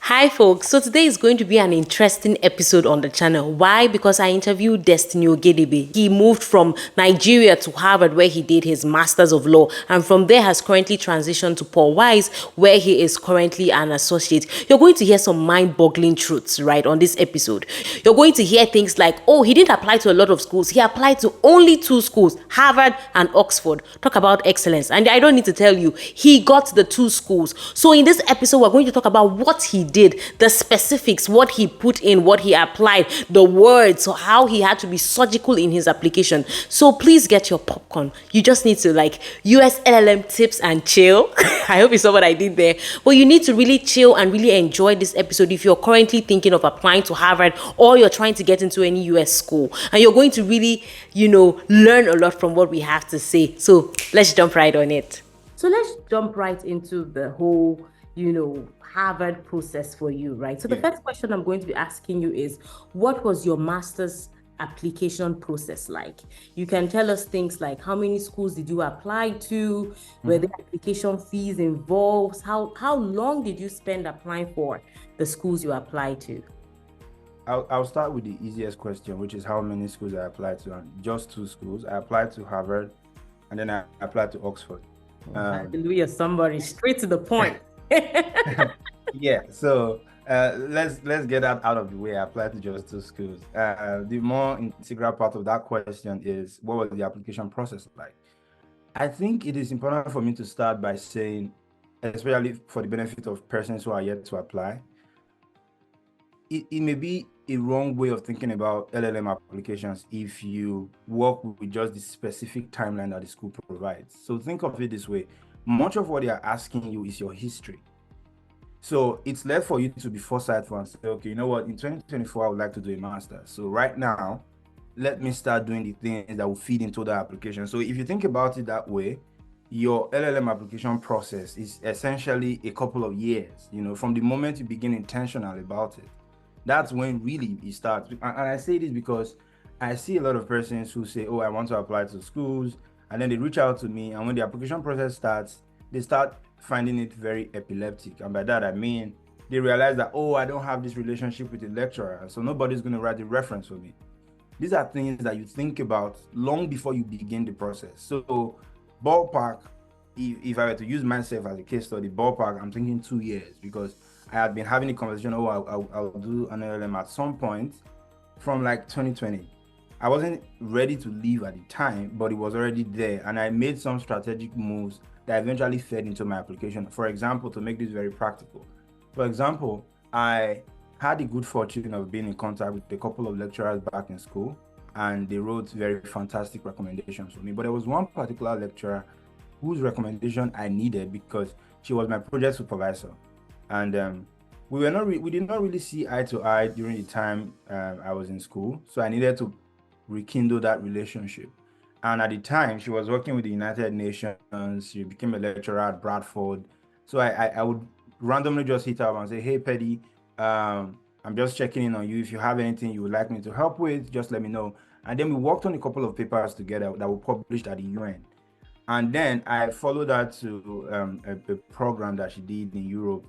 Hi folks, so today is going to be an interesting episode on the channel. Why? Because I interviewed Destiny Ogedebe. He moved from Nigeria to Harvard where he did his Masters of Law, and from there has currently transitioned to Paul Wise where he is currently an associate. You're going to hear some mind-boggling truths right on this episode. You're going to hear things like, oh, he didn't apply to a lot of schools. He applied to only two schools, Harvard and Oxford. Talk about excellence. And I don't need to tell you, he got the two schools. So in this episode, we're going to talk about what he did, the specifics, what he put in, what he applied, the words, so how he had to be surgical in his application. So please get your popcorn. You just need to like US LLM tips and chill. I hope you saw what I did there. But you need to really chill and really enjoy this episode if you're currently thinking of applying to Harvard or you're trying to get into any US school. And you're going to really, learn a lot from what we have to say. So let's jump right on it. So let's jump right into the whole, Harvard process for you, right? So the first question I'm going to be asking you is, what was your master's application process like? You can tell us things like how many schools did you apply to, were there application fees involved, how long did you spend applying for the schools you applied to? I'll start with the easiest question, which is how many schools I applied to, and just two schools. I applied to Harvard, and then I applied to Oxford. Hallelujah, somebody straight to the point. Yeah, so let's get that out of the way. I applied to just two schools. The more integral part of that question is, what was the application process like? I think it is important for me to start by saying, especially for the benefit of persons who are yet to apply, it may be a wrong way of thinking about LLM applications if you work with just the specific timeline that the school provides. So think of it this way. Much of what they are asking you is your history. So it's left for you to be foresightful and say, okay, you know what, in 2024, I would like to do a master. So right now, let me start doing the things that will feed into the application. So if you think about it that way, your LLM application process is essentially a couple of years, from the moment you begin intentional about it. That's when really it starts. And I say this because I see a lot of persons who say, oh, I want to apply to schools, and then they reach out to me, and when the application process starts, they start finding it very epileptic. And by that, I mean, they realize that, oh, I don't have this relationship with the lecturer, so nobody's going to write the reference for me. These are things that you think about long before you begin the process. So ballpark, if I were to use myself as a case study, ballpark, I'm thinking 2 years, because I had been having a conversation, oh, I'll do an LLM at some point from like 2020. I wasn't ready to leave at the time, but it was already there. And I made some strategic moves that eventually fed into my application. For example, to make this very practical. For example, I had the good fortune of being in contact with a couple of lecturers back in school, and they wrote very fantastic recommendations for me. But there was one particular lecturer whose recommendation I needed because she was my project supervisor. And we did not really see eye to eye during the time I was in school. So I needed to rekindle that relationship. And at the time, she was working with the United Nations. She became a lecturer at Bradford. So I would randomly just hit her up and say, hey, Petty, I'm just checking in on you. If you have anything you would like me to help with, just let me know. And then we worked on a couple of papers together that were published at the UN. And then I followed her to a program that she did in Europe.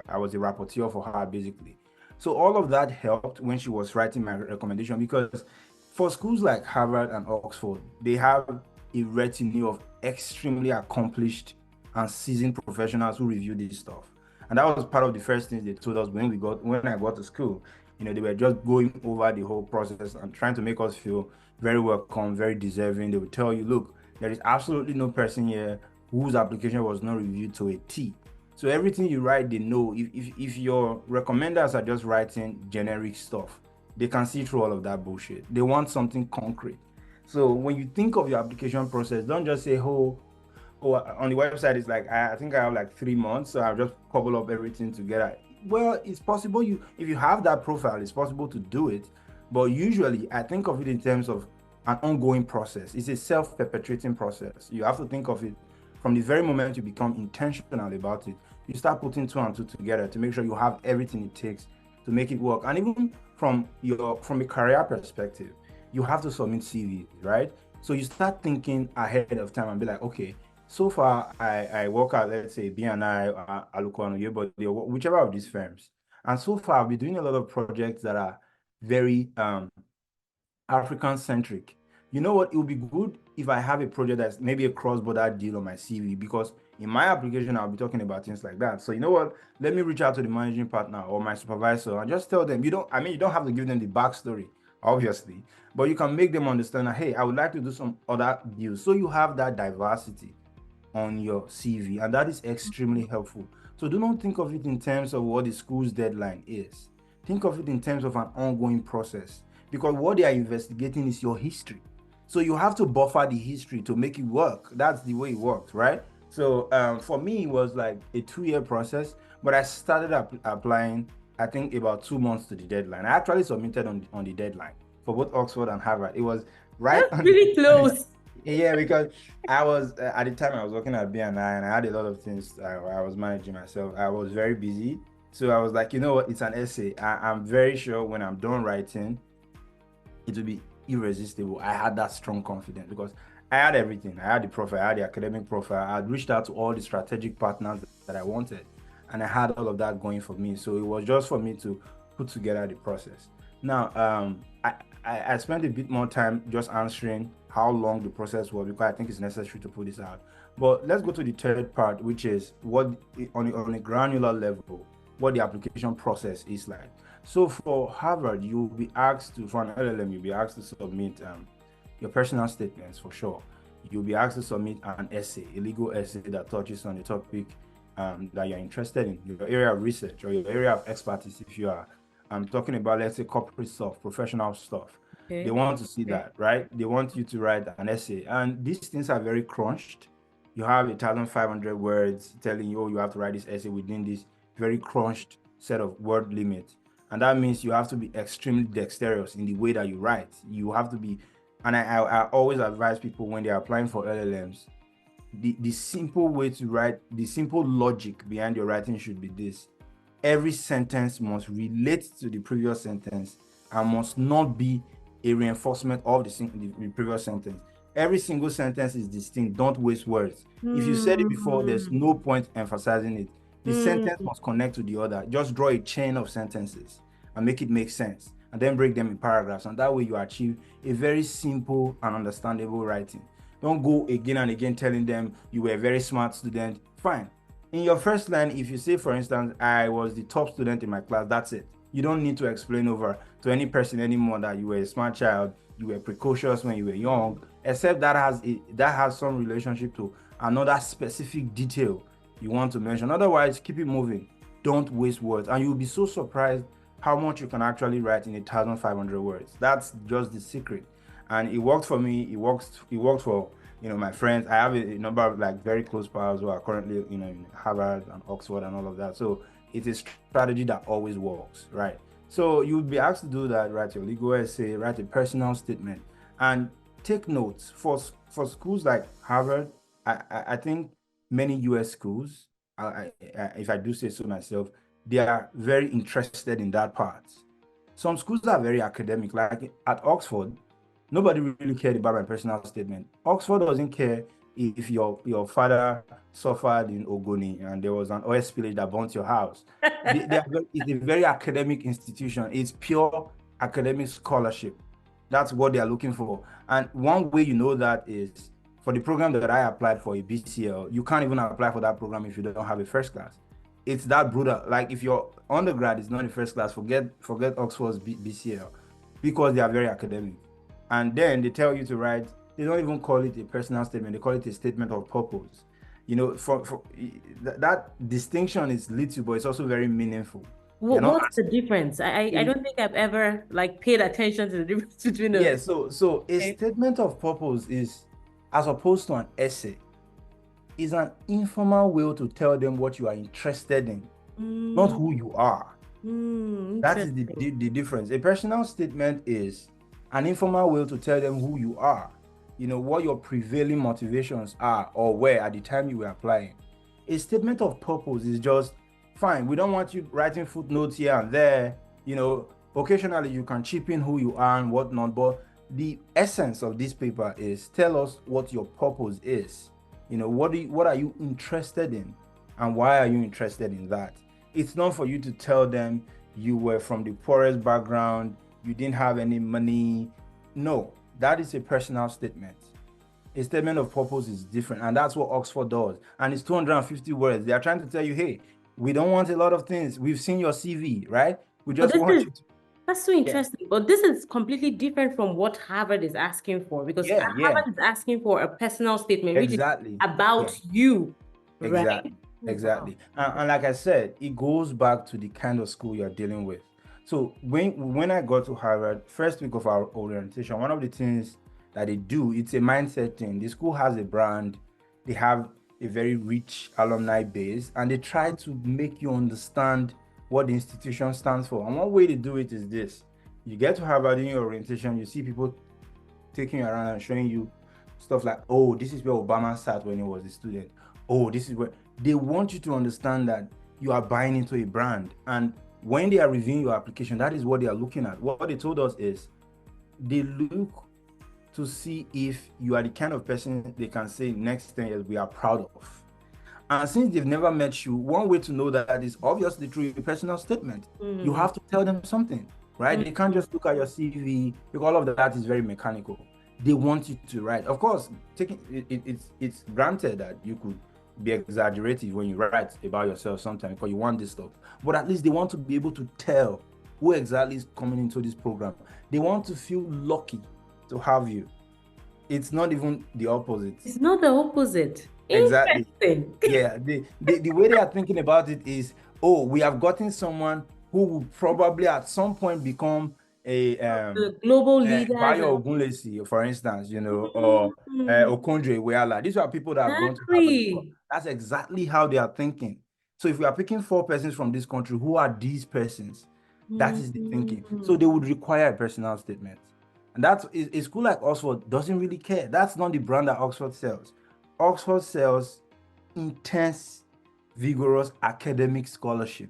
I was a rapporteur for her, basically. So all of that helped when she was writing my recommendation, because for schools like Harvard and Oxford, they have a retinue of extremely accomplished and seasoned professionals who review this stuff. And that was part of the first things they told us when I got to school. They were just going over the whole process and trying to make us feel very welcome, very deserving. They would tell you, look, there is absolutely no person here whose application was not reviewed to a T. So everything you write, they know. If your recommenders are just writing generic stuff, they can see through all of that bullshit. They want something concrete. So when you think of your application process, don't just say, oh, on the website, it's like, I think I have like 3 months, so I'll just cobble up everything together. Well, it's possible if you have that profile, it's possible to do it. But usually I think of it in terms of an ongoing process. It's a self-perpetuating process. You have to think of it from the very moment you become intentional about it. You start putting two and two together to make sure you have everything it takes to make it work. And even from a career perspective, you have to submit CVs, right? So you start thinking ahead of time and be like, okay, so far I work at, let's say, BNI, Aluko, and Yobody, or whichever of these firms. And so far, I've been doing a lot of projects that are very African centric. You know what? It would be good if I have a project that's maybe a cross-border deal on my CV, because in my application, I'll be talking about things like that. So you know what? Let me reach out to the managing partner or my supervisor and just tell them, you don't have to give them the backstory, obviously, but you can make them understand that, hey, I would like to do some other deals. So you have that diversity on your CV, and that is extremely helpful. So do not think of it in terms of what the school's deadline is. Think of it in terms of an ongoing process, because what they are investigating is your history. So you have to buffer the history to make it work. That's the way it works, right? So for me, it was like a 2-year process, but I started applying, I think, about 2 months to the deadline. I actually submitted on the deadline for both Oxford and Harvard. It was right That's really close. yeah, because I was at the time I was working at BNI and I had a lot of things I was managing myself. I was very busy. So I was like, you know what, it's an essay. I'm very sure when I'm done writing, it will be irresistible. I had that strong confidence because I had everything. I had the profile, I had the academic profile. I had reached out to all the strategic partners that I wanted, and I had all of that going for me. So it was just for me to put together the process. Now, I spent a bit more time just answering how long the process was, because I think it's necessary to put this out. But let's go to the third part, which is what on a granular level, what the application process is like. So for Harvard, you'll be asked to, for an LLM, you'll be asked to submit your personal statements for sure. You'll be asked to submit an essay, a legal essay that touches on the topic that you're interested in, your area of research or your area of expertise. If you are talking about, let's say, corporate stuff, professional stuff, Okay. they want to see that, right? They want you to write an essay, and these things are very crunched. You have 1,500 words telling you, oh, you have to write this essay within this very crunched set of word limit. And that means you have to be extremely dexterous in the way that you write. You have to be, and I always advise people when they're applying for LLMs, the simple way to write, the simple logic behind your writing should be this: every sentence must relate to the previous sentence and must not be a reinforcement of the previous sentence. Every single sentence is distinct. Don't waste words. If you said it before, there's no point emphasizing it. The sentence must connect to the other. Just draw a chain of sentences and make it make sense, and then break them in paragraphs. And that way you achieve a very simple and understandable writing. Don't go again and again telling them you were a very smart student. Fine. In your first line, if you say, for instance, I was the top student in my class, that's it. You don't need to explain over to any person anymore that you were a smart child, you were precocious when you were young, except that has some relationship to another specific detail you want to mention. Otherwise, keep it moving. Don't waste words, and you'll be so surprised how much you can actually write in 1,500 words. That's just the secret, and it worked for me. It worked for my friends. I have a number of like very close pals who are currently in Harvard and Oxford and all of that. So it's a strategy that always works, right? So you'll be asked to do that: write your legal essay, write a personal statement, and take notes. For schools like Harvard, I think many US schools, if I do say so myself, they are very interested in that part. Some schools are very academic, like at Oxford. Nobody really cared about my personal statement. Oxford doesn't care if your father suffered in Ogoni and there was an oil spillage that burnt your house. It's a very academic institution. It's pure academic scholarship. That's what they are looking for. And one way you know that is for the program that I applied for, a BCL. You can't even apply for that program if you don't have a first class. It's that brutal. Like if your undergrad is not in first class, forget Oxford's BCL, because they are very academic. And then they tell you to write, they don't even call it a personal statement, they call it a statement of purpose. For that distinction is little, but it's also very meaningful. What's the difference? I don't think I've ever paid attention to the difference between those. Yeah, so a statement of purpose is, as opposed to an essay, is an informal way to tell them what you are interested in, not who you are. That is the difference. A personal statement is an informal way to tell them who you are, what your prevailing motivations are or were at the time you were applying. A statement of purpose is just, fine, we don't want you writing footnotes here and there. Occasionally you can chip in who you are and whatnot, but the essence of this paper is, tell us what your purpose is. What are you interested in, and why are you interested in that? it's not for you to tell them you were from the poorest background, you didn't have any money. No, that is a personal statement. A statement of purpose is different, and that's what Oxford does. And it's 250 words. They are trying to tell you, hey, we don't want a lot of things. We've seen your CV, right? We just want you to. That's so interesting. But this is completely different from what Harvard is asking for, because Harvard is asking for a personal statement, which is about you. Exactly. Right? Exactly. And like I said, it goes back to the kind of school you're dealing with. So when I got to Harvard, first week of our orientation, one of the things that they do, it's a mindset thing. The school has a brand, they have a very rich alumni base, and they try to make you understand what the institution stands for. And one way to do it is this: you get to Harvard in your orientation, you see people taking you around and showing you stuff like, oh, this is where Obama sat when he was a student. Oh, this is where they want you to understand that you are buying into a brand. And when they are reviewing your application, that is what they are looking at. What they told us is they look to see if you are the kind of person they can say next 10 years we are proud of. And since they've never met you, one way to know that is obviously through a personal statement. You have to tell them something, right? They can't just look at your CV, because all of that is very mechanical. They want you to write. Of course, it's granted that you could be exaggerative when you write about yourself sometimes because you want this stuff. But at least they want to be able to tell who exactly is coming into this program. They want to feel lucky to have you. It's not even the opposite. It's not the opposite. Exactly. Yeah. The way they are thinking about it is, oh, we have gotten someone who will probably at some point become a global leader. Bayo Ogunlesi, for instance, or Okondre Iweala. These are people that have gone to Harvard. That's exactly how they are thinking. So if we are picking 4 persons from this country, who are these persons? That is the thinking. So they would require a personal statement. And that's a school like Oxford doesn't really care. That's not the brand that Oxford sells. Oxford sells intense, vigorous academic scholarship.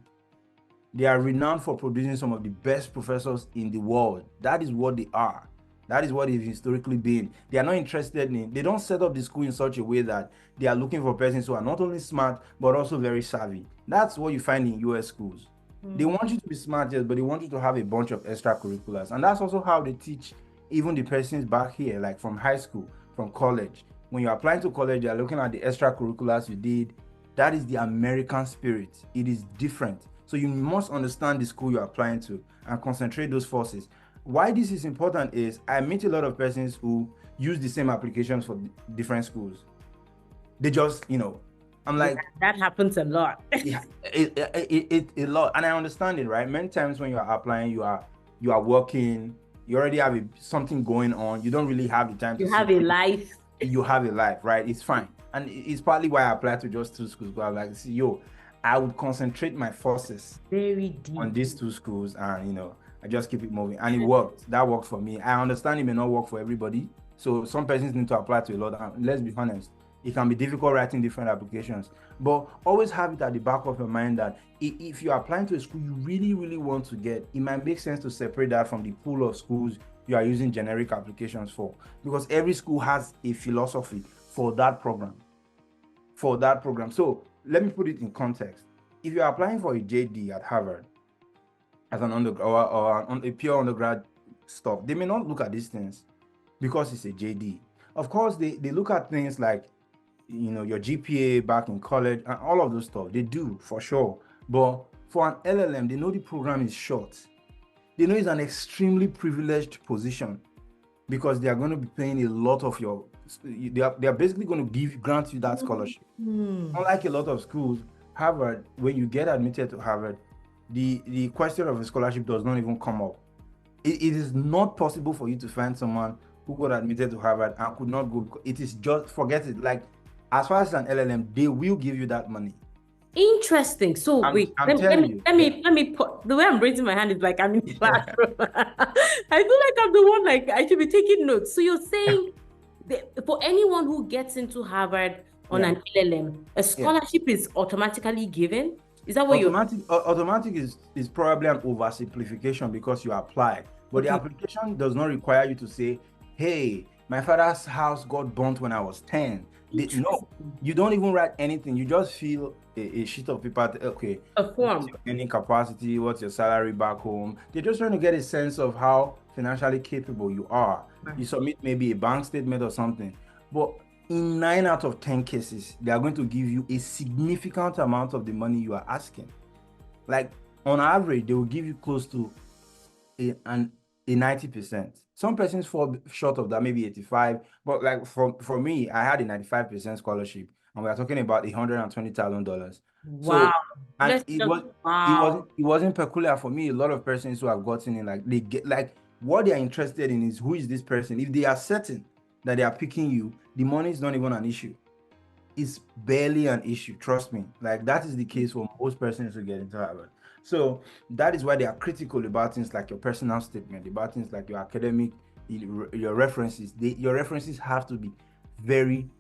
They are renowned for producing some of the best professors in the world. That is what they are. That is what they've historically been. They are not interested in, they don't set up the school in such a way that they are looking for persons who are not only smart, but also very savvy. That's what you find in US schools. They want you to be smart, yes, but they want you to have a bunch of extracurriculars. And that's also how they teach even the persons back here, like from high school, from college. When you're applying to college, you're looking at the extracurriculars you did. That is the American spirit. It is different. So you must understand the school you're applying to and concentrate those forces. Why this is important is I meet a lot of persons who use the same applications for different schools. They just, I'm like, that happens a lot. Yeah, a lot. And I understand it, right? Many times when you are applying, you are working, you already have something going on. You don't really have the time to have a life. You have a life, right? It's fine. And it's partly why I applied to just 2 schools. But I'm like, I would concentrate my forces very deep on these 2 schools, and I just keep it moving. And it worked. That worked for me. I understand it may not work for everybody. So some persons need to apply to a lot. And let's be honest, it can be difficult writing different applications. But always have it at the back of your mind that if you're applying to a school you really, really want to get, it might make sense to separate that from the pool of schools you are using generic applications for. Because every school has a philosophy for that program. So let me put it in context. If you're applying for a JD at Harvard as an undergrad or a pure undergrad stuff, they may not look at these things because it's a JD. Of course, they look at things like, your GPA back in college and all of those stuff. They do, for sure. But for an LLM, they know the program is short. They know it's an extremely privileged position because they are going to be paying a lot of they are basically going to grant you that scholarship. Unlike a lot of schools, Harvard, when you get admitted to Harvard, the question of a scholarship does not even come up. It is not possible for you to find someone who got admitted to Harvard and could not go. It is just, forget it. Like, as far as an LLM, they will give you that money. Interesting. So let me put, the way I'm raising my hand is like I'm in the classroom. I feel like I'm the one, like I should be taking notes. So you're saying that for anyone who gets into Harvard on an LLM, a scholarship is automatically given? Is that what automatic is probably an oversimplification because you apply, but the application does not require you to say, hey, my father's house got burnt when I was 10. No, you don't even write anything. You just fill a sheet of paper. Okay, A what's form. your earning capacity? What's your salary back home? They're just trying to get a sense of how financially capable you are. You submit maybe a bank statement or something. But in 9 out of 10 cases, they are going to give you a significant amount of the money you are asking. Like on average, they will give you close to a 90%. Some persons fall short of that, maybe 85. But like for me, I had a 95% scholarship, and we are talking about $120,000. Wow. So, and Let's just wow. it wasn't peculiar for me. A lot of persons who have gotten in, like they get like what they are interested in is who is this person. If they are certain that they are picking you, the money is not even an issue. It's barely an issue. Trust me. Like that is the case for most persons who get into Harvard. So that is why they are critical about things like your personal statement, about things like your academic, your references. Your references have to be very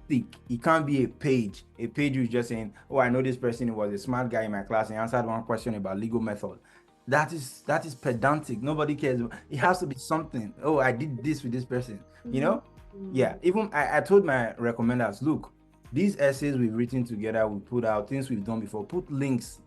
thick. It can't be a page. A page is just saying, "Oh, I know this person was a smart guy in my class and answered one question about legal method." That is pedantic. Nobody cares. It has to be something. Oh, I did this with this person. You know? Yeah. Even I told my recommenders, look, these essays we've written together, we put out things we've done before, put links,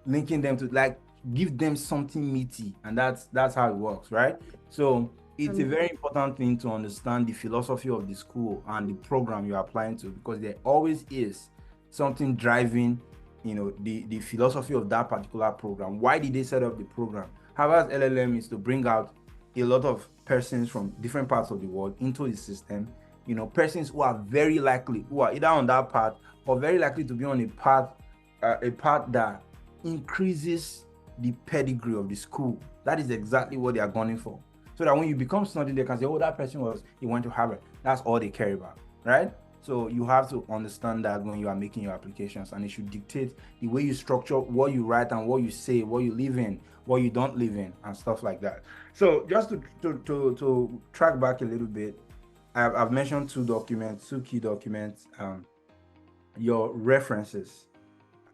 linking them to like give them something meaty, and that's how it works, right? So it's a very important thing to understand the philosophy of the school and the program you're applying to, because there always is something driving, the philosophy of that particular program. Why did they set up the program? Harvard's LLM is to bring out a lot of persons from different parts of the world into the system, persons who are very likely, who are either on that path or very likely to be on a path that increases the pedigree of the school. That is exactly what they are gunning for. So that when you become something, they can say, oh, that person he went to Harvard. That's all they care about, right? So you have to understand that when you are making your applications, and it should dictate the way you structure what you write and what you say, what you live in, what you don't live in, and stuff like that. So just to track back a little bit, I've mentioned two key documents. Your references.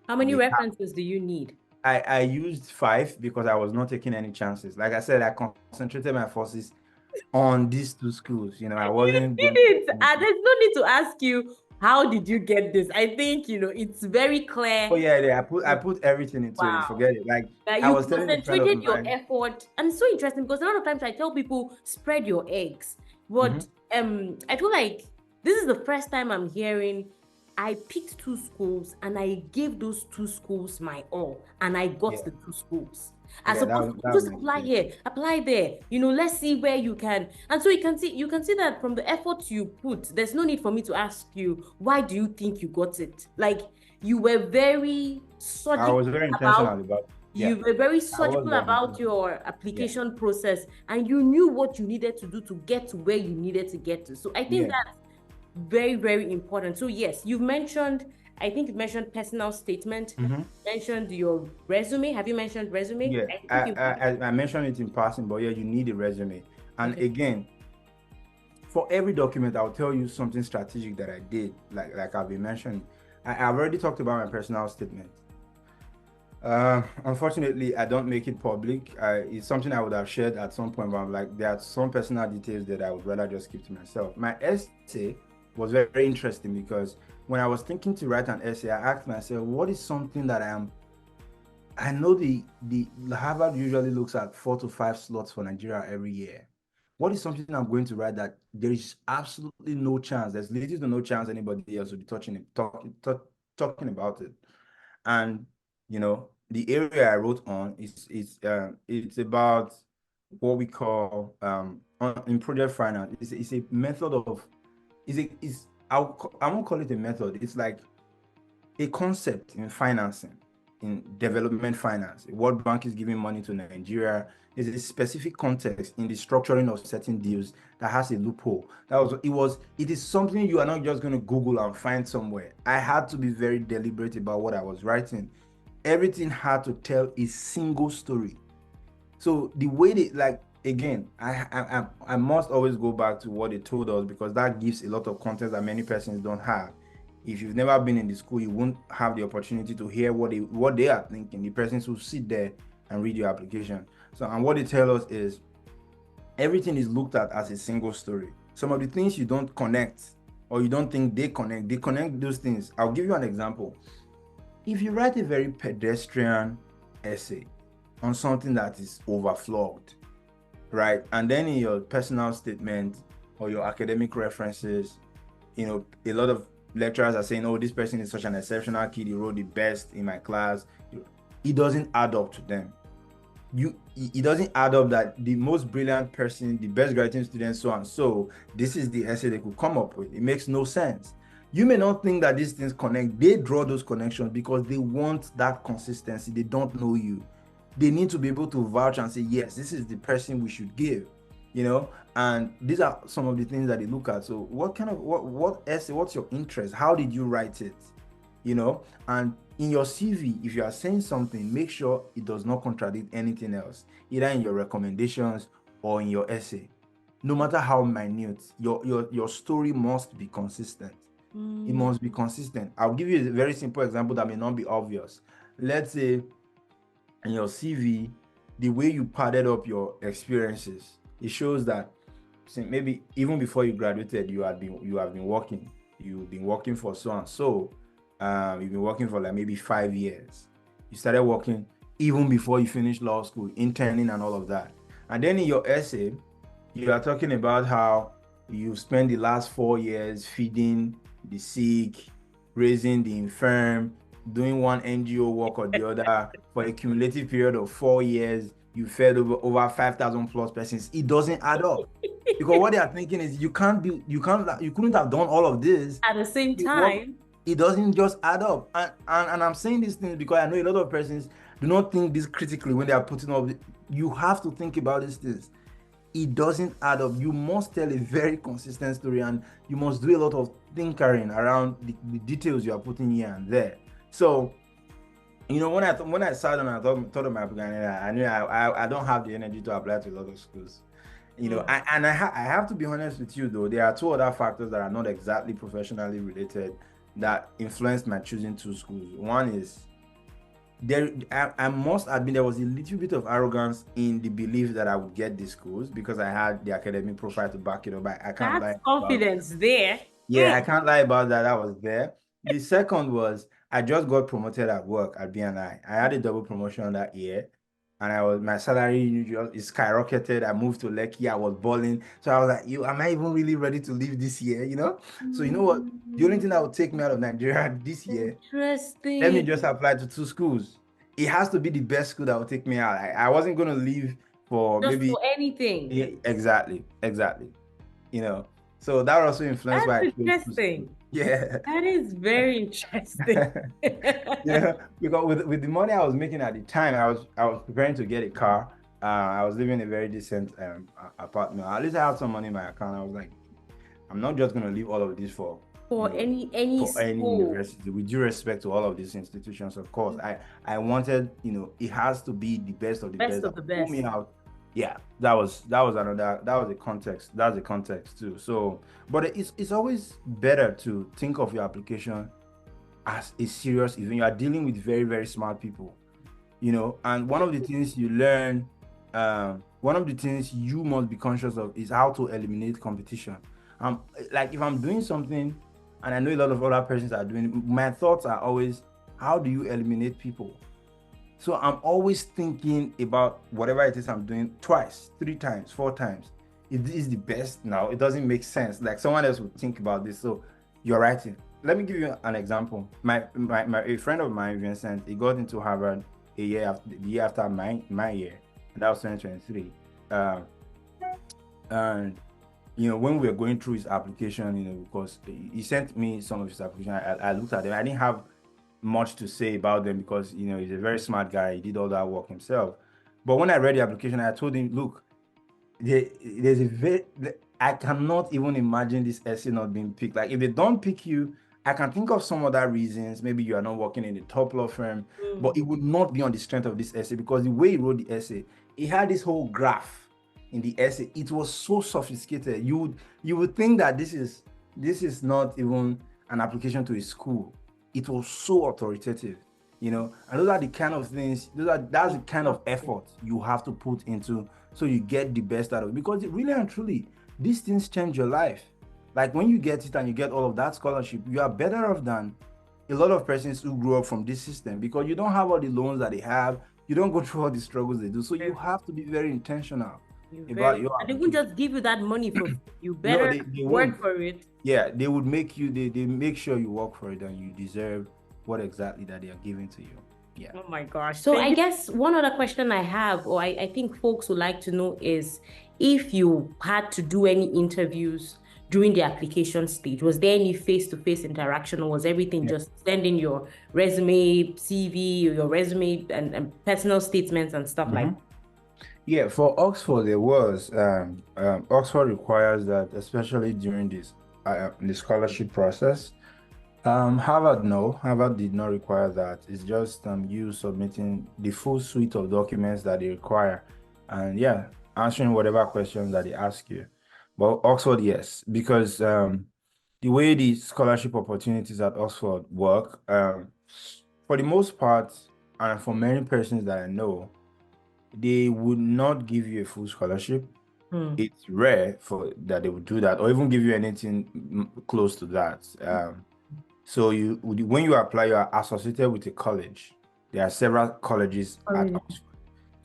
How many references do you need? I used 5 because I was not taking any chances. Like I said, I concentrated my forces on these 2 schools. I wasn't You going. did it. There's no need to ask you how did you get this. I think it's very clear. Oh yeah. I put everything into it. Forget it. Like That I you was telling a friend of concentrated your mine. effort, and it's so interesting because a lot of times I tell people spread your eggs, but I feel like this is the first time I'm hearing I picked 2 schools and I gave those 2 schools my all, and I got the 2 schools. As opposed to just apply here, apply there. Let's see where you can. And so you can see that from the effort you put, there's no need for me to ask you, why do you think you got it? Like you were very surgical. I was very intentional about it. You were very surgical about your application process, and you knew what you needed to do to get to where you needed to get to. So I think that's very, very important. So yes, I think you mentioned personal statement. Mentioned your resume. Have you mentioned resume? Yeah, I mentioned it in passing, but yeah, you need a resume. And again, for every document, I'll tell you something strategic that I did, like I've been mentioning. I've already talked about my personal statement. Unfortunately, I don't make it public. It's something I would have shared at some point, but I'm like, there are some personal details that I would rather just keep to myself. My essay was very, very interesting because when I was thinking to write an essay, I asked myself, what is something that I know the Harvard usually looks at 4 to 5 slots for Nigeria every year. What is something I'm going to write that there is absolutely no chance, there's little to no chance anybody else will be talking about it. And the area I wrote on it's about what we call in project finance. It's a method of I won't call it a method. It's like a concept in financing, in development finance. World Bank is giving money to Nigeria. There's a specific context in the structuring of certain deals that has a loophole. It is something you are not just going to Google and find somewhere. I had to be very deliberate about what I was writing. Everything had to tell a single story. So the way again, I must always go back to what they told us, because that gives a lot of context that many persons don't have. If you've never been in the school, you won't have the opportunity to hear what they are thinking, the persons who sit there and read your application. So, and what they tell us is everything is looked at as a single story. Some of the things you don't connect or you don't think they connect those things. I'll give you an example. If you write a very pedestrian essay on something that is overflowed, right? And then in your personal statement or your academic references, a lot of lecturers are saying, oh, this person is such an exceptional kid, he wrote the best in my class. It doesn't add up to them. It doesn't add up that the most brilliant person, the best graduating student, so and so, this is the essay they could come up with. It makes no sense. You may not think that these things connect. They draw those connections because they want that consistency. They don't know you. They need to be able to vouch and say, yes, this is the person we should give, and these are some of the things that they look at. So what essay, what's your interest? How did you write it? And in your CV, if you are saying something, make sure it does not contradict anything else, either in your recommendations or in your essay. No matter how minute, your story must be consistent. It must be consistent. I'll give you a very simple example that may not be obvious. Let's say in your CV, the way you padded up your experiences, it shows that maybe even before you graduated, you have been working. You've been working for so and so. You've been working for like maybe 5 years. You started working even before you finished law school, interning and all of that. And then in your essay, you are talking about how you spent the last 4 years feeding the sick, raising the infirm, doing one NGO work or the other for a cumulative period of 4 years. You fed over 5,000 plus persons. It doesn't add up. Because what they are thinking is you couldn't have done all of this at the same time. It doesn't just add up. And I'm saying these things because I know a lot of persons do not think this critically when they are putting up. You have to think about these things. It doesn't add up. You must tell a very consistent story, and you must do a lot of tinkering around the details you are putting here and there. So, when I sat and I thought of my application, I knew I don't have the energy to apply to a lot of schools. I have to be honest with you though. There are two other factors that are not exactly professionally related that influenced my choosing two schools. One is I must admit there was a little bit of arrogance in the belief that I would get these schools because I had the academic profile to back it up. I can't lie. That's confidence there. Yeah, I can't lie about that. That was there. The second was I just got promoted at work at BNI. I had a double promotion that year, and my salary is skyrocketed. I moved to Lekki. I was balling. So I was like, am I even really ready to leave this year? So you know what? The only thing that would take me out of Nigeria this year, interesting. Let me just apply to two schools. It has to be the best school that will take me out. I wasn't going to leave for just maybe for anything. Yeah, exactly. So that also influenced That's why interesting. Yeah, that is very interesting. Because with the money I was making at the time, I was preparing to get a car. I was living in a very decent apartment. At least I had some money in my account. I was like, I'm not just going to leave all of this for any university. With due respect to all of these institutions, of course, I wanted, it has to be the best of the best of the best. Pull me out. Yeah, that was the context. That's the context too. So, but it's always better to think of your application as a serious event. You are dealing with very, very smart people, and one of the things you learn, one of the things you must be conscious of is how to eliminate competition. Like if I'm doing something and I know a lot of other persons are doing it, my thoughts are always, how do you eliminate people? So I'm always thinking about whatever it is I'm doing twice, 3 times, 4 times. It is the best now. It doesn't make sense. Like someone else would think about this. So you're writing. Let me give you an example. A friend of mine, Vincent, he got into Harvard the year after my year, and that was 2023. And when we were going through his application, because he sent me some of his application, I looked at them. I didn't have much to say about them because he's a very smart guy. He did all that work himself. But when I read the application, I told him, look, I cannot even imagine this essay not being picked. Like if they don't pick you, I can think of some other reasons. Maybe you are not working in the top law firm, but it would not be on the strength of this essay, because the way he wrote the essay, he had this whole graph in the essay. It was so sophisticated. You would think that this is not even an application to a school. It was so authoritative, and those are the kind of things, that's the kind of effort you have to put into so you get the best out of it, because really and truly, these things change your life. Like when you get it and you get all of that scholarship, you are better off than a lot of persons who grew up from this system, because you don't have all the loans that they have. You don't go through all the struggles they do. So you have to be very intentional about your and they won't application. just give you that money for free. You No, better they work won't. for it. Yeah, they would make you, they make sure you work for it and you deserve what exactly that they are giving to you. Yeah. Oh my gosh. So I guess one other question I have, or I think folks would like to know, is if you had to do any interviews during the application stage, was there any face-to-face interaction, or was everything just sending your resume, CV, or your resume and personal statements and stuff like that? Yeah, for Oxford, there was Oxford requires that, especially during this the scholarship process. Harvard, no, Harvard did not require that. It's just you submitting the full suite of documents that they require, and yeah, answering whatever questions that they ask you. But Oxford, yes, because the way the scholarship opportunities at Oxford work, for the most part, and for many persons that I know, they would not give you a full scholarship. It's rare for that they would do that, or even give you anything close to that. So when you apply, you are associated with a college. There are several colleges at Oxford.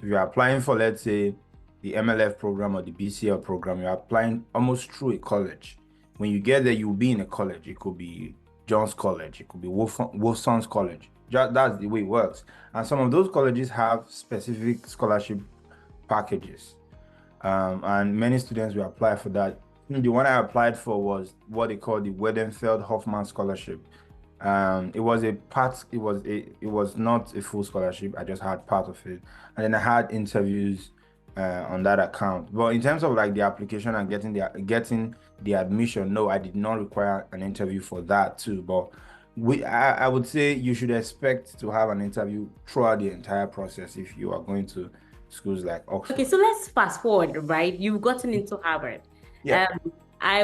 If you're applying for, let's say, the MLF program or the BCL program, you're applying almost through a college. When you get there, you'll be in a college. It could be John's College, it could be Wolfson's College. That's the way it works. And some of those colleges have specific scholarship packages. And many students will apply for that. The one I applied for was what they call the Wedenfeld Hoffman Scholarship. It was not a full scholarship. I just had part of it, and then I had interviews on that account. But in terms of like the application and getting the admission, no, I did not require an interview for that too. But I would say you should expect to have an interview throughout the entire process if you are going to schools like Oxford. Okay, so let's fast forward, right? You've gotten into Harvard. Yeah. I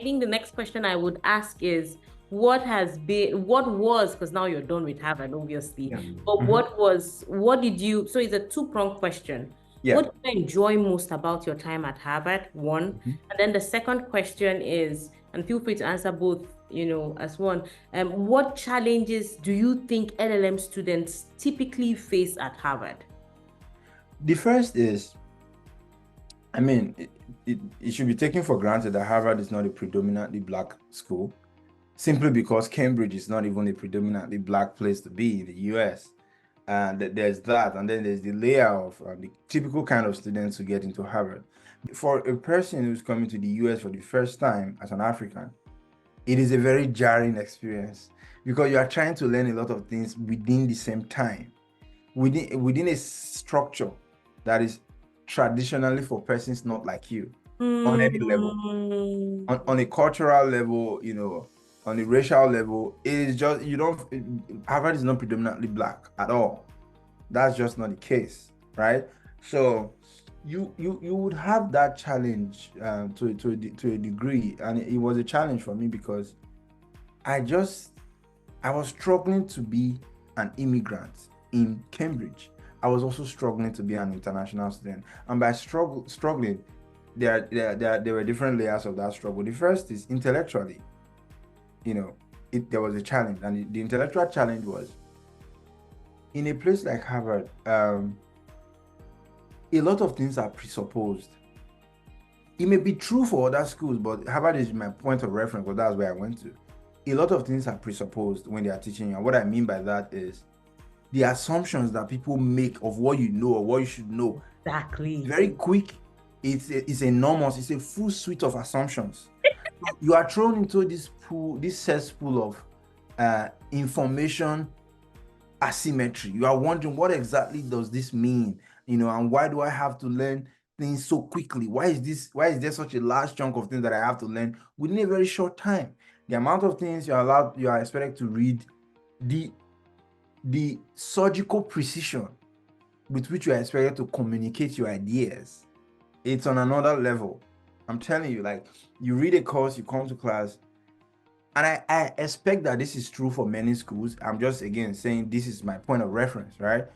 think the next question I would ask is because now you're done with Harvard, obviously. Yeah. But so it's a two-pronged question. Yeah. What did you enjoy most about your time at Harvard? One. And then the second question is, and feel free to answer both, as one. What challenges do you think LLM students typically face at Harvard? The first is, I mean, it should be taken for granted that Harvard is not a predominantly Black school, simply because Cambridge is not even a predominantly Black place to be in the US. And there's that, and then there's the layer of the typical kind of students who get into Harvard. For a person who's coming to the US for the first time as an African, it is a very jarring experience, because you are trying to learn a lot of things within the same time, within a structure that is traditionally for persons not like you, on any level, on a cultural level, on a racial level. It is just, Harvard is not predominantly Black at all. That's just not the case, right? So you would have that challenge to a degree, and it was a challenge for me, because I was struggling to be an immigrant in Cambridge. I was also struggling to be an international student, and by struggling, there were different layers of that struggle. The first is intellectually. There was a challenge, and the intellectual challenge was, in a place like Harvard, a lot of things are presupposed. It may be true for other schools, but Harvard is my point of reference, because that's where I went to. A lot of things are presupposed when they are teaching you. And what I mean by that is the assumptions that people make of what you know or what you should know. Exactly. Very quick. It's enormous. It's a full suite of assumptions. You are thrown into this cesspool of information asymmetry. You are wondering, what exactly does this mean? And why do I have to learn things so quickly? Why is there such a large chunk of things that I have to learn within a very short time? The amount of things you are expected to read, the surgical precision with which you are expected to communicate your ideas, it's on another level. I'm telling you, like, you read a course, you come to class, and I expect that this is true for many schools. I'm just, again, saying this is my point of reference, right?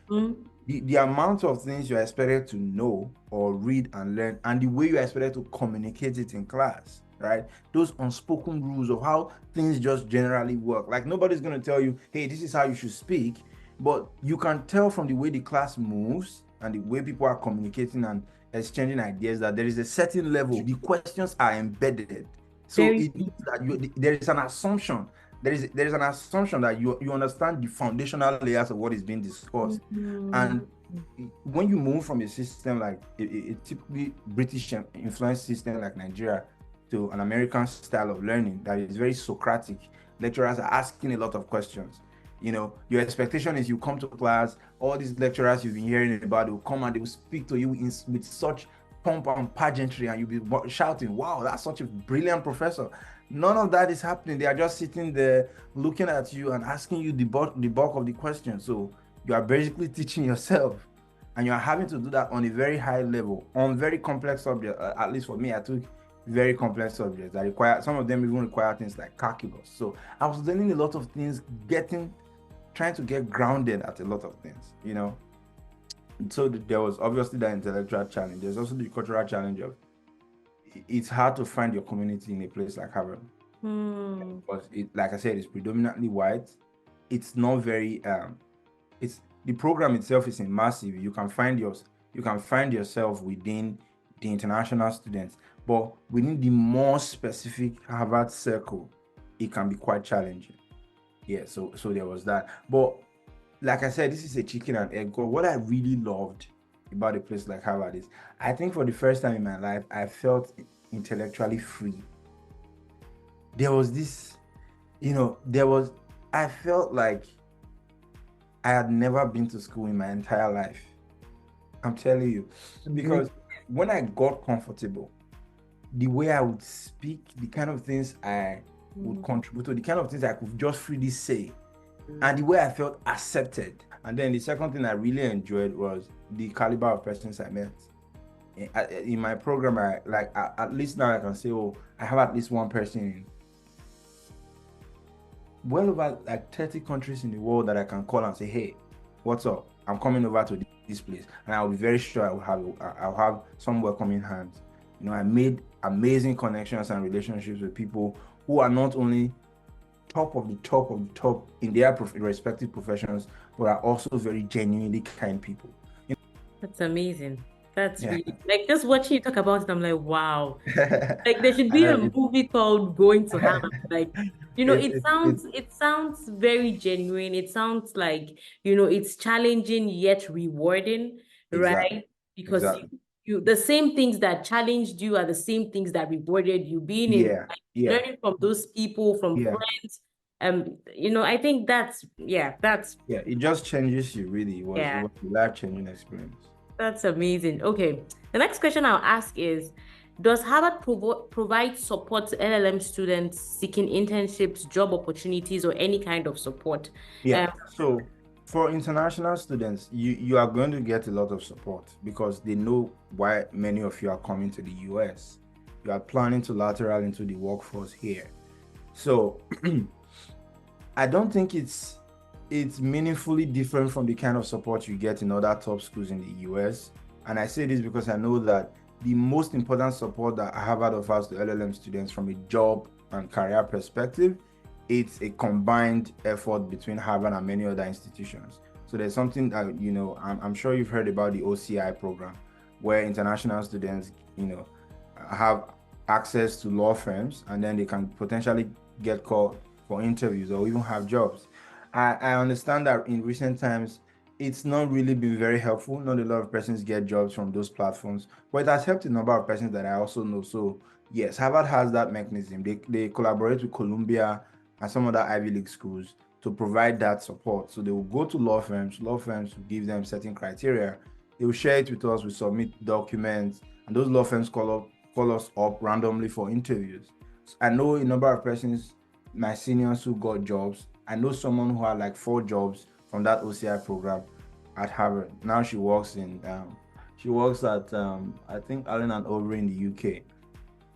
The amount of things you're expected to know or read and learn, and the way you're expected to communicate it in class, right? Those unspoken rules of how things just generally work. Like nobody's going to tell you, hey, this is how you should speak, but you can tell from the way the class moves and the way people are communicating and exchanging ideas that there is a certain level. The questions are embedded. So Very it means that there is an assumption. There is an assumption that you understand the foundational layers of what is being discussed. And when you move from a system like a typically British influenced system like Nigeria to an American style of learning that is very Socratic, lecturers are asking a lot of questions. You know, your expectation is you come to class, all these lecturers you've been hearing about will come and they will speak to you with such pomp and pageantry, and you'll be shouting, wow, that's such a brilliant professor. None of that is happening. They are just sitting there looking at you and asking you the bulk of the question. So you are basically teaching yourself, and you are having to do that on a very high level on very complex subjects. At least for me, I took very complex subjects that require, some of them even require things like calculus. So I was learning a lot of things, trying to get grounded at a lot of things, you know. So there was obviously the intellectual challenge. There's also the cultural challenge of it's hard to find your community in a place like Harvard. Because like I said, it's predominantly white. It's not very it's the program itself is immersive. You can find yourself within the international students, but within the more specific Harvard circle, it can be quite challenging. Yeah, so there was that. But like I said, this is a chicken and egg. What I really loved about a place like Harvard is, I think for the first time in my life, I felt intellectually free. There was this, I felt like I had never been to school in my entire life. I'm telling you, because when I got comfortable, the way I would speak, the kind of things I would contribute to, the kind of things I could just freely say, and the way I felt accepted. And then the second thing I really enjoyed was the caliber of persons I met. In my program, at least now I can say, oh, I have at least one person in well over like 30 countries in the world that I can call and say, hey, what's up? I'm coming over to this place, and I'll be very sure I'll have some welcoming hands. You know, I made amazing connections and relationships with people who are not only top of the top in their respective professions, but are also very genuinely kind people. That's amazing. That's really like just watching you talk about it, I'm like, wow. Like there should be a movie called Going to Harvard. Like, it sounds very genuine. It sounds like, it's challenging yet rewarding, right? Because you the same things that challenged you are the same things that rewarded you. Being in learning from those people, from friends. I think that's it just changes you really. It was a life-changing experience. That's amazing. Okay. The next question I'll ask is, does Harvard provide support to LLM students seeking internships, job opportunities, or any kind of support? So for international students, you are going to get a lot of support because they know why many of you are coming to the US. You are planning to lateral into the workforce here. So I don't think it's meaningfully different from the kind of support you get in other top schools in the US. And I say this because I know that the most important support that Harvard offers to LLM students from a job and career perspective, it's a combined effort between Harvard and many other institutions. So there's something that, I'm sure you've heard about the OCI program, where international students, have access to law firms, and then they can potentially get called for interviews or even have jobs. I understand that in recent times, it's not really been very helpful. Not a lot of persons get jobs from those platforms, but it has helped a number of persons that I also know. So yes, Harvard has that mechanism. They collaborate with Columbia and some other Ivy League schools to provide that support. So they will go to law firms will give them certain criteria. They will share it with us, we submit documents, and those law firms call us up randomly for interviews. So I know a number of persons, my seniors, who got jobs. I know someone who had like 4 jobs from that OCI program at Harvard. Now she works at I think Allen and Overy in the UK.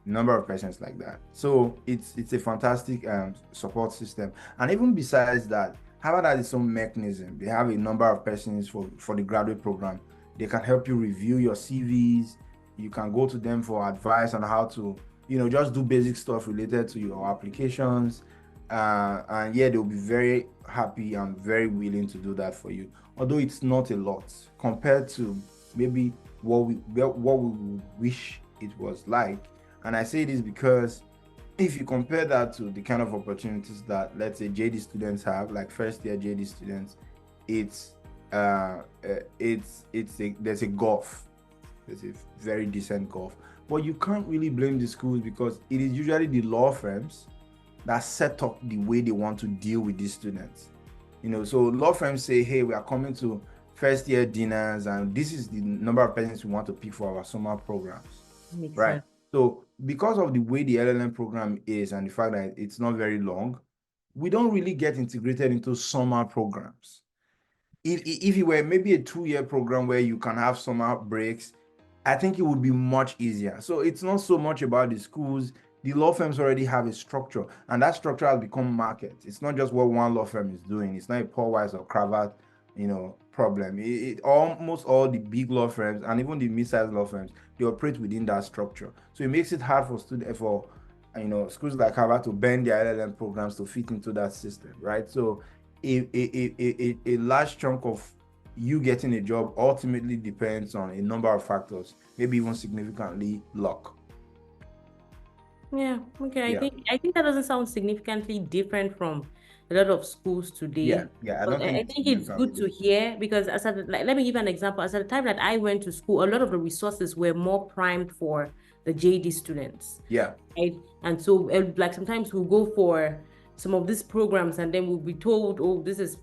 Number of persons like that. So it's a fantastic support system. And even besides that, Harvard has its own mechanism. They have a number of persons for the graduate program. They can help you review your CVs. You can go to them for advice on how to just do basic stuff related to your applications. And yeah, they'll be very happy and very willing to do that for you. Although it's not a lot compared to maybe what we would wish it was like. And I say this because if you compare that to the kind of opportunities that, let's say, JD students have, like first year JD students, it's there's a gulf. There's a very decent gulf. But you can't really blame the schools, because it is usually the law firms that set up the way they want to deal with these students. So law firms say, hey, we are coming to first year dinners, and this is the number of persons we want to pick for our summer programs. Makes right sense. So because of the way the LLM program is and the fact that it's not very long, we don't really get integrated into summer programs. If it were maybe a 2-year program where you can have summer breaks, I think it would be much easier. So it's not so much about the schools. The law firms already have a structure, and that structure has become market. It's not just what one law firm is doing. It's not a Paul Weiss or Cravat, problem. Almost all the big law firms and even the mid-sized law firms, they operate within that structure. So it makes it hard for schools like Harvard to bend their LLM programs to fit into that system, right? So a large chunk of you getting a job ultimately depends on a number of factors, maybe even significantly luck. Yeah, okay. Yeah. I think that doesn't sound significantly different from a lot of schools today. Yeah. I But don't think I think it's good to hear, because let me give an example. As at the time that I went to school, a lot of the resources were more primed for the JD students. Yeah. Right? And so like sometimes we'll go for some of these programs and then we'll be told, oh, this is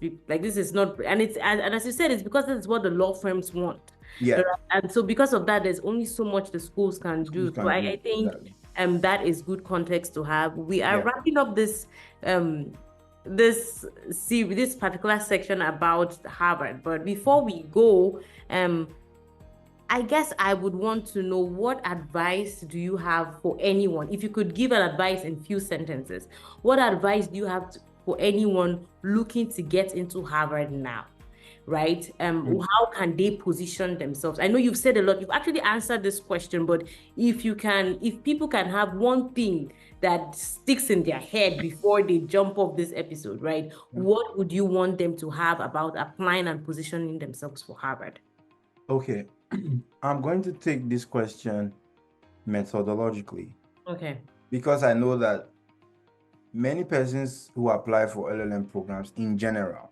not, and as you said, it's because that's what the law firms want. Yeah. And so because of that, there's only so much the schools can do. So I think that is good context to have. We are wrapping up this this particular section about Harvard, but before we go, I guess I would want to know, what advice do you have for anyone? If you could give an advice in few sentences, what advice do you have for anyone looking to get into Harvard now? Right? How can they position themselves? I know you've said a lot. You've actually answered this question, but if people can have one thing that sticks in their head before they jump off this episode, right? What would you want them to have about applying and positioning themselves for Harvard? Okay. I'm going to take this question methodologically. Okay. Because I know that many persons who apply for LLM programs in general,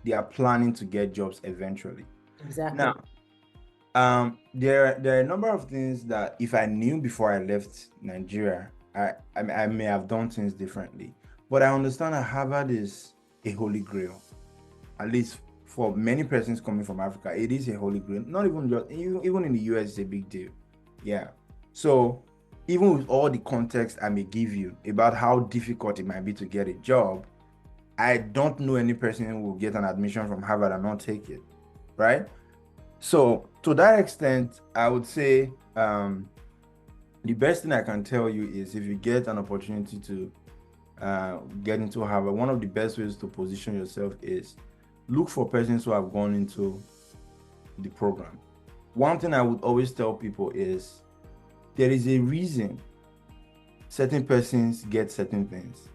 they are planning to get jobs eventually. Exactly. Now, there are a number of things that if I knew before I left Nigeria, I may have done things differently. But I understand that Harvard is a holy grail. At least for many persons coming from Africa, it is a holy grail. Not even just, even in the US, it's a big deal. Yeah. So even with all the context I may give you about how difficult it might be to get a job, I don't know any person who will get an admission from Harvard and not take it, right? So to that extent, I would say the best thing I can tell you is, if you get an opportunity to get into Harvard, one of the best ways to position yourself is look for persons who have gone into the program. One thing I would always tell people is, there is a reason certain persons get certain things.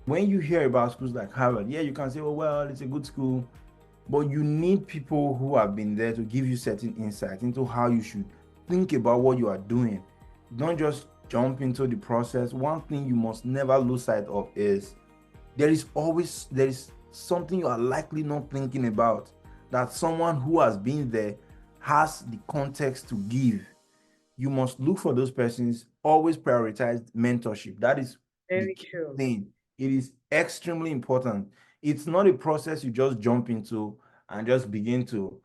When you hear about schools like Harvard, yeah, you can say, oh, well, it's a good school, but you need people who have been there to give you certain insights into how you should think about what you are doing. Don't just jump into the process. One thing you must never lose sight of is there is something you are likely not thinking about, that someone who has been there has the context to give. You must look for those persons. Always prioritize mentorship. That is very true thing. It is extremely important. It's not a process you just jump into and just begin to,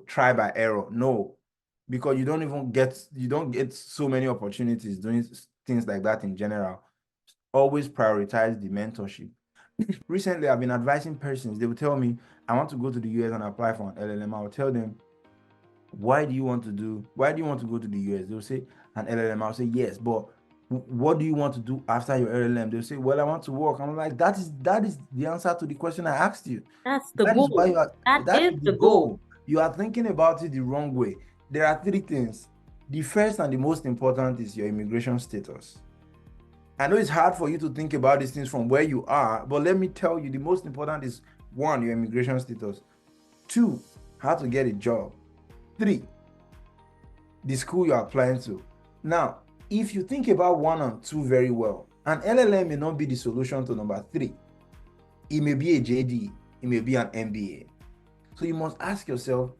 try by error. No, because you don't get so many opportunities doing things like that in general. Always prioritize the mentorship. Recently, I've been advising persons. They will tell me, I want to go to the US and apply for an LLM. I will tell them, why do you want to go to the US? They'll say, an LLM. I'll say, yes, but what do you want to do after your LLM? They'll say, well, I want to work. I'm like, that is the answer to the question I asked you. That's the goal. That is the goal. You are thinking about it the wrong way. There are 3 things. The first and the most important is your immigration status. I know it's hard for you to think about these things from where you are, but let me tell you, the most important is one, your immigration status. Two, how to get a job. Three, the school you're applying to. Now, if you think about one and two very well, an LLM may not be the solution to number three. It may be a JD, it may be an MBA. So you must ask yourself,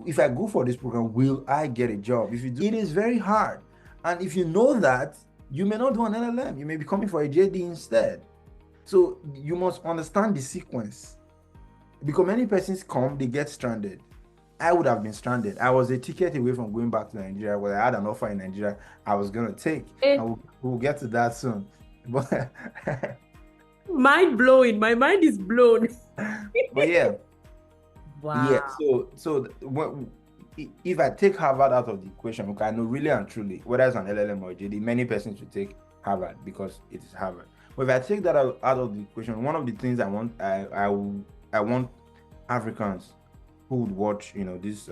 if I go for this program, will I get a job? If you do, it is very hard. And if you know that, you may not do an LLM. You may be coming for a JD instead. So you must understand the sequence. Because many persons come, they get stranded. I would have been stranded. I was a ticket away from going back to Nigeria, where I had an offer in Nigeria I was going to take. And we'll get to that soon. But mind blowing. My mind is blown. but yeah. Wow. Yeah. So if I take Harvard out of the equation, okay, I know really and truly, whether it's an LLM or JD, many persons should take Harvard because it is Harvard. But if I take that out of the equation, one of the things I want Africans who would watch, this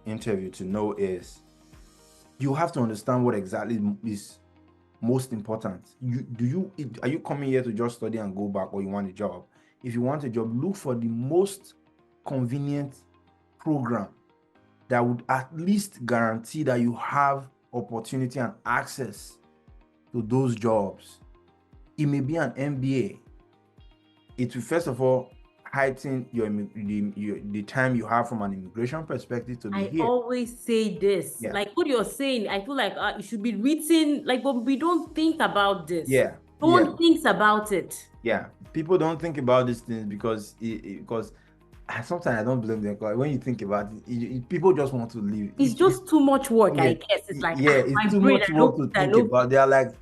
interview to know is you have to understand what exactly is most important. Are you coming here to just study and go back, or you want a job? If you want a job, look for the most convenient program that would at least guarantee that you have opportunity and access to those jobs. It may be an MBA. It will first of all heighten the time you have from an immigration perspective to be here. I always say this, like what you're saying, I feel like it should be written, like, but we don't think about this. No one thinks about it. Yeah, people don't think about these things because sometimes I don't blame them, because when you think about it, people just want to leave. It's just too much work, I guess. It's like, it's too much work to think about. They are like,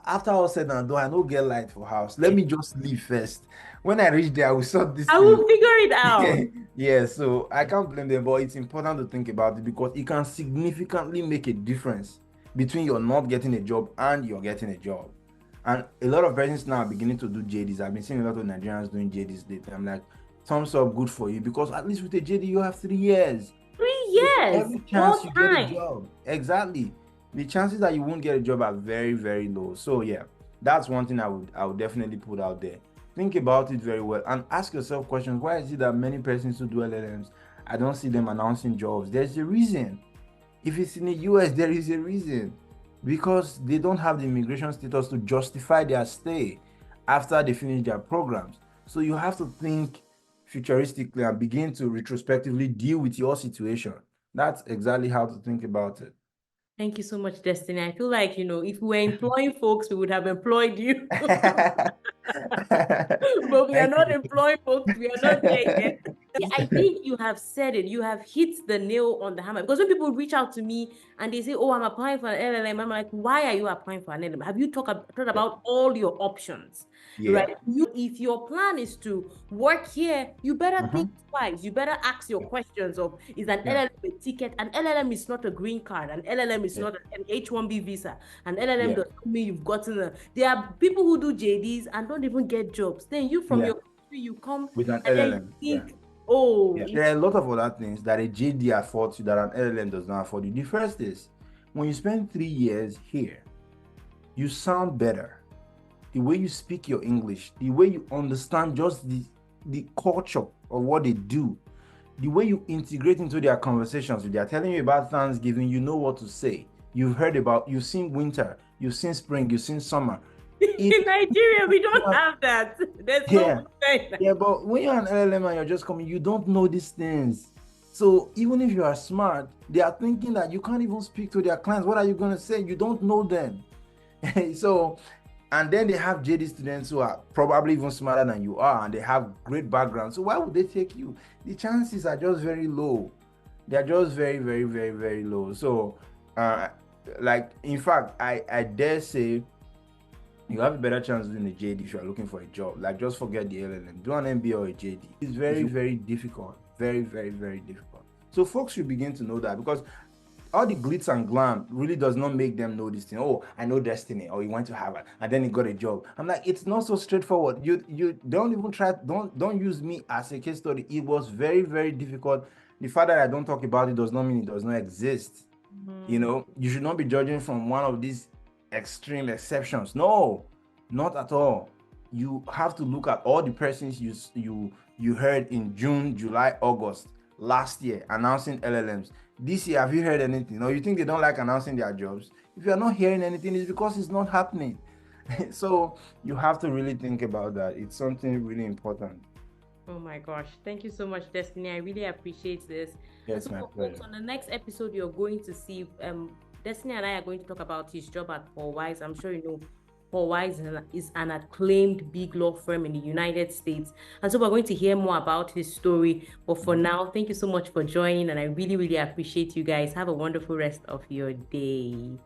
after all said and done, I don't get light for house. Let me just leave first. When I reach there, I will sort this. I will figure it out. Yeah, so I can't blame them, but it's important to think about it because it can significantly make a difference between you're not getting a job and you're getting a job. And a lot of persons now are beginning to do JDs. I've been seeing a lot of Nigerians doing JDs lately. I'm like, thumbs up, good for you, because at least with a JD you have 3 years. 3 years. Every chance you get a job. Exactly. The chances that you won't get a job are very, very low. So yeah, that's one thing I would definitely put out there. Think about it very well and ask yourself questions. Why is it that many persons who do LLMs, I don't see them announcing jobs? There's a reason. If it's in the US, there is a reason. Because they don't have the immigration status to justify their stay after they finish their programs. So you have to think futuristically and begin to retrospectively deal with your situation. That's exactly how to think about it. Thank you so much, Destiny. I feel like, if we were employing folks, we would have employed you. But we are not employing folks. We are not there yet. I think you have said it. You have hit the nail on the hammer. Because when people reach out to me and they say, oh, I'm applying for an LLM, I'm like, why are you applying for an LLM? Have you thought about all your options? Right? If your plan is to work here, you better think twice. You better ask your questions of, is an LLM a ticket? An LLM is not a green card. An LLM is not an H-1B visa. An LLM doesn't mean you've gotten there are people who do JDs and don't even get jobs. Then you from your country, you come with an LLM. There are a lot of other things that a JD affords you that an LLM does not afford you. The first is, when you spend 3 years here, you sound better. The way you speak your English, the way you understand just the culture of what they do, the way you integrate into their conversations. If they are telling you about Thanksgiving, you know what to say. You've seen winter, you've seen spring, you've seen summer. In Nigeria, we don't have that. There's no yeah, but when you're an LLM and you're just coming, you don't know these things. So even if you are smart, they are thinking that you can't even speak to their clients. What are you going to say? You don't know them. So, and then they have JD students who are probably even smarter than you are, and they have great backgrounds. So why would they take you? The chances are just very low. They're just very, very, very, very low. So, in fact, I dare say you have a better chance doing a JD if you are looking for a job. Like, just forget the LLM. Do an MBA or a JD. It's very, very difficult. Very, very, very difficult. So folks should begin to know that, because all the glitz and glam really does not make them know this thing. Oh, I know Destiny, or he went to Harvard and then he got a job. I'm like, it's not so straightforward. You don't even try. Don't use me as a case study. It was very, very difficult. The fact that I don't talk about it does not mean it does not exist. You should not be judging from one of these extreme exceptions. No, not at all. You have to look at all the persons you heard in June, July, August last year announcing LLMs. This year, have you heard anything? Or you think they don't like announcing their jobs? If you're not hearing anything, it's because it's not happening. So you have to really think about that. It's something really important. Oh my gosh. Thank you so much, Destiny. I really appreciate this. Yes, And my so, pleasure. folks, on the next episode, you're going to see Destiny and I are going to talk about his job at Paul Wise. I'm sure you know Paul Wise is an acclaimed big law firm in the United States. And so we're going to hear more about his story. But for now, thank you so much for joining. And I really, really appreciate you guys. Have a wonderful rest of your day.